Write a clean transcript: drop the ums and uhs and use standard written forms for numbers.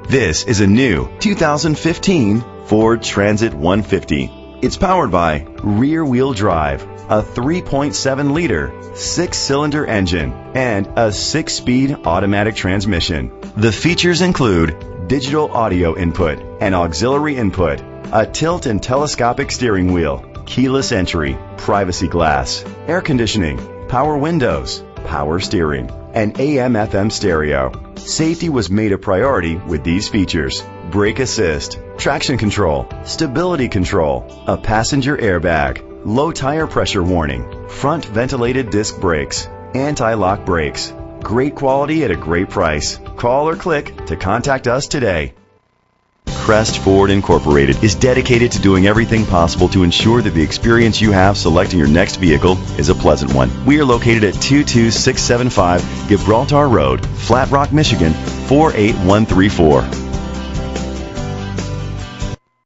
This is a new 2015 Ford Transit 150. It's powered by rear-wheel drive, a 3.7-liter 6-cylinder engine, and a 6-speed automatic transmission. The features include digital audio input and auxiliary input, a tilt and telescopic steering wheel, keyless entry, privacy glass, air conditioning, power windows, power steering, and AM/FM stereo. Safety was made a priority with these features: brake assist, traction control, stability control, a passenger airbag, low tire pressure warning, front ventilated disc brakes, anti-lock brakes. Great quality at a great price. Call or click to contact us today. Crest Ford Incorporated is dedicated to doing everything possible to ensure that the experience you have selecting your next vehicle is a pleasant one. We are located at 22675 Gibraltar Road, Flat Rock, Michigan 48134.